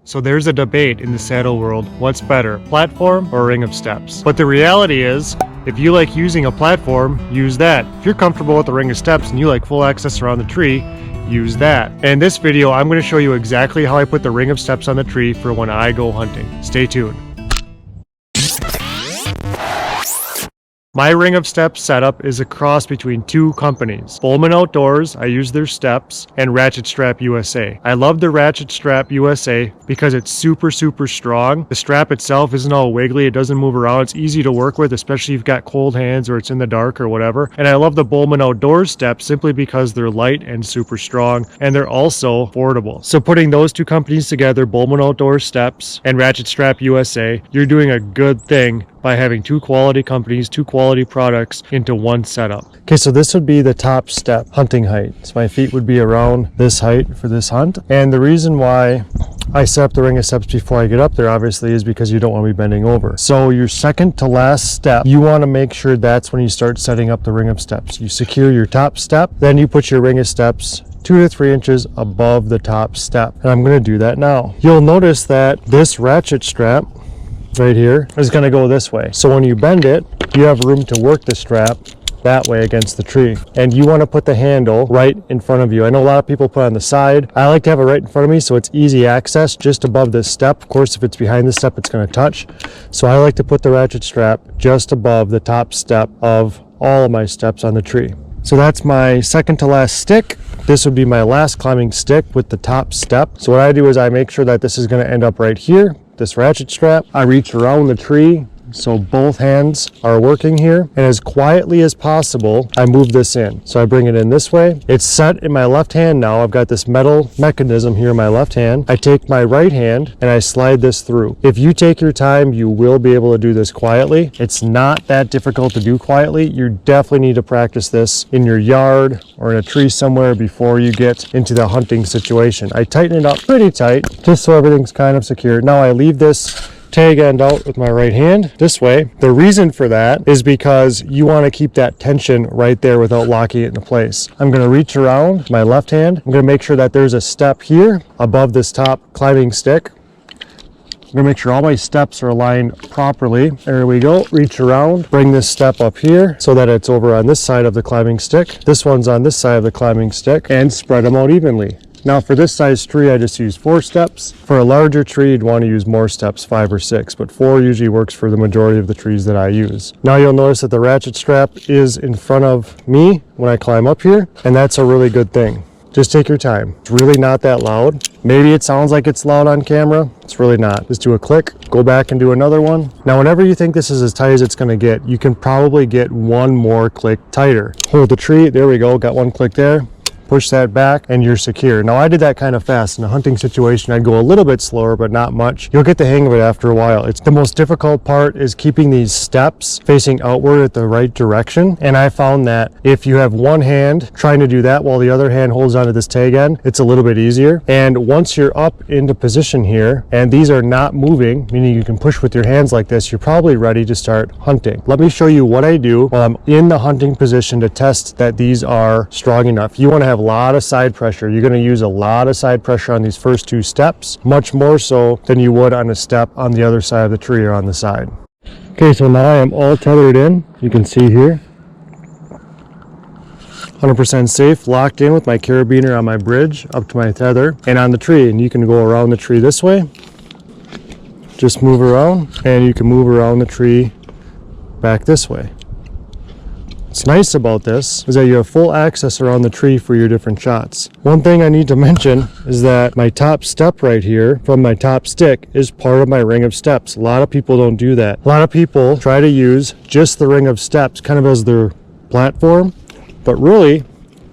So there's a debate in the saddle world, what's better, platform or ring of steps? But the reality is, if you like using a platform, use that. If you're comfortable with the ring of steps and you like full access around the tree, use that. And in this video, I'm going to show you exactly how I put the ring of steps on the tree for when I go hunting. Stay tuned. My ring of steps setup is a cross between two companies. Bullman Outdoors, I use their steps, and Ratchet Strap USA. I love the Ratchet Strap USA because it's super strong. The strap itself isn't all wiggly, it doesn't move around, it's easy to work with, especially if you've got cold hands or it's in the dark or whatever. And I love the Bullman Outdoors steps simply because they're light and super strong, and they're also affordable. So putting those two companies together, Bullman Outdoors steps and Ratchet Strap USA, you're doing a good thing by having two quality companies, two quality products into one setup. Okay, so this would be the top step hunting height. So my feet would be around this height for this hunt. And the reason why I set up the ring of steps before I get up there, obviously, is because you don't want to be bending over. So your second to last step, you want to make sure that's when you start setting up the ring of steps. You secure your top step, then you put your ring of steps 2 to 3 inches above the top step. And I'm going to do that now. You'll notice that this ratchet strap right here is going to go this way. So when you bend it, you have room to work the strap that way against the tree. And you want to put the handle right in front of you. I know a lot of people put it on the side. I like to have it right in front of me so it's easy access just above this step. Of course, if it's behind the step, it's going to touch. So I like to put the ratchet strap just above the top step of all of my steps on the tree. So that's my second to last stick. This would be my last climbing stick with the top step. So what I do is I make sure that this is going to end up right here, this ratchet strap. I reach around the tree so both hands are working here, and as quietly as possible I move this in. So I bring it in this way. It's set in my left hand now. I've got this metal mechanism here in my left hand. I take my right hand and I slide this through. If you take your time, you will be able to do this quietly. It's not that difficult to do quietly. You definitely need to practice this in your yard or in a tree somewhere before you get into the hunting situation. I tighten it up pretty tight just so everything's kind of secure. Now I leave this tag end out with my right hand this way. The reason for that is because you want to keep that tension right there without locking it into place. I'm going to reach around my left hand. I'm going to make sure that there's a step here above this top climbing stick. I'm going to make sure all my steps are aligned properly. There we go. Reach around, bring this step up here so that it's over on this side of the climbing stick. This one's on this side of the climbing stick, and spread them out evenly. Now for this size tree, I just use 4 steps. For a larger tree, you'd want to use more steps, 5 or 6, but 4 usually works for the majority of the trees that I use. Now you'll notice that the ratchet strap is in front of me when I climb up here, and that's a really good thing. Just take your time. It's really not that loud. Maybe it sounds like it's loud on camera. It's really not. Just do a click, go back and do another one. Now, whenever you think this is as tight as it's going to get, you can probably get one more click tighter. Hold the tree. There we go. Got one click there. Push that back and you're secure. Now I did that kind of fast. In a hunting situation, I'd go a little bit slower, but not much. You'll get the hang of it after a while. It's the most difficult part is keeping these steps facing outward at the right direction. And I found that if you have one hand trying to do that while the other hand holds onto this tag end, it's a little bit easier. And once you're up into position here and these are not moving, meaning you can push with your hands like this, you're probably ready to start hunting. Let me show you what I do while I'm in the hunting position to test that these are strong enough. You want to have a lot of side pressure. You're going to use a lot of side pressure on these first 2 steps, much more so than you would on a step on the other side of the tree or on the side. Okay, so now I am all tethered in. You can see here. 100% safe, locked in with my carabiner on my bridge up to my tether and on the tree. And you can go around the tree this way. Just move around, and you can move around the tree back this way. What's nice about this is that you have full access around the tree for your different shots. One thing I need to mention is that my top step right here from my top stick is part of my ring of steps. A lot of people don't do that. A lot of people try to use just the ring of steps kind of as their platform, but really,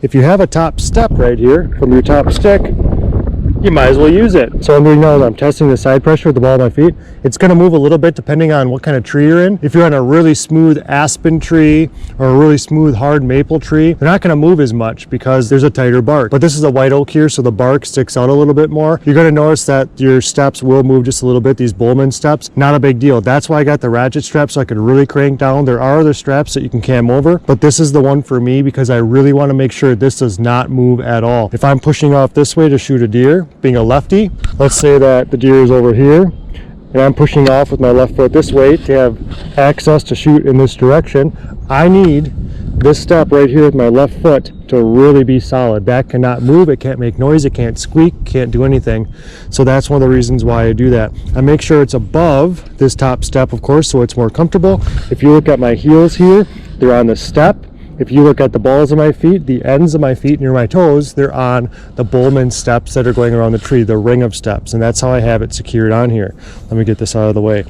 if you have a top step right here from your top stick, you might as well use it. So I'm doing now is I'm testing the side pressure with the ball of my feet. It's going to move a little bit depending on what kind of tree you're in. If you're on a really smooth aspen tree or a really smooth hard maple tree, they're not going to move as much because there's a tighter bark. But this is a white oak here, so the bark sticks out a little bit more. You're going to notice that your steps will move just a little bit, these Bullman steps. Not a big deal. That's why I got the ratchet strap so I could really crank down. There are other straps that you can cam over, but this is the one for me because I really want to make sure this does not move at all. If I'm pushing off this way to shoot a deer, being a lefty, let's say that the deer is over here and I'm pushing off with my left foot this way to have access to shoot in this direction. I need this step right here with my left foot to really be solid. That cannot move, it can't make noise, it can't squeak, can't do anything. So that's one of the reasons why I do that. I make sure it's above this top step, of course, so it's more comfortable. If you look at my heels here, they're on the step. If you look at the balls of my feet, the ends of my feet near my toes, they're on the Bullman steps that are going around the tree, the ring of steps, and that's how I have it secured on here. Let me get this out of the way.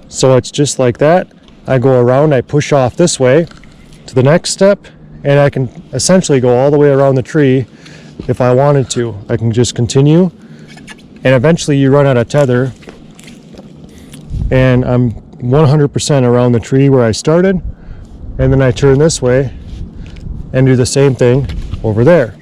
So it's just like that. I go around, I push off this way to the next step, and I can essentially go all the way around the tree if I wanted to. I can just continue, and eventually you run out of tether, and I'm 100% around the tree where I started, and then I turn this way and do the same thing over there.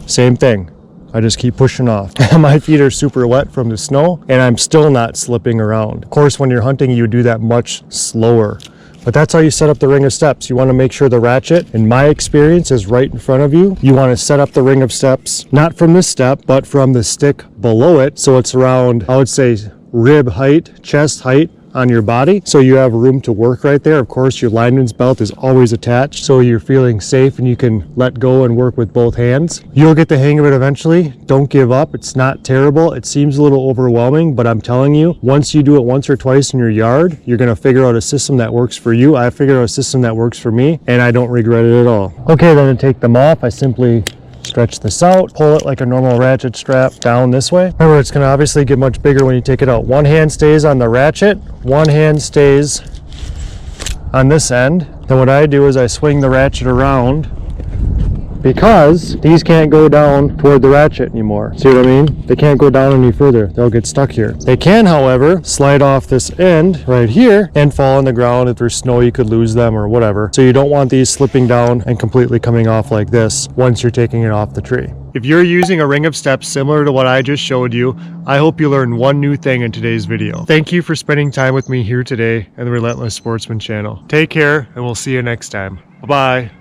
Same thing. I just keep pushing off. My feet are super wet from the snow and I'm still not slipping around. Of course, when you're hunting, you do that much slower. But that's how you set up the ring of steps. You want to make sure the ratchet, in my experience, is right in front of you. You want to set up the ring of steps, not from this step, but from the stick below it. So it's around, I would say, rib height, chest height on your body, so you have room to work right there. Of course, your lineman's belt is always attached, so you're feeling safe and you can let go and work with both hands. You'll get the hang of it eventually. Don't give up. It's not terrible. It seems a little overwhelming, but I'm telling you, once you do it once or twice in your yard, you're going to figure out a system that works for you. I figured out a system that works for me, and I don't regret it at all. Okay, then to take them off, I simply stretch this out, pull it like a normal ratchet strap down this way. Remember, it's going to obviously get much bigger when you take it out. One hand stays on the ratchet, one hand stays on this end. Then what I do is I swing the ratchet around, because these can't go down toward the ratchet anymore. See what I mean? They can't go down any further. They'll get stuck here. They can, however, slide off this end right here and fall on the ground. If there's snow, you could lose them or whatever. So you don't want these slipping down and completely coming off like this once you're taking it off the tree. If you're using a ring of steps similar to what I just showed you, I hope you learned one new thing in today's video. Thank you for spending time with me here today at the Relentless Sportsman channel. Take care, and we'll see you next time. Bye-bye.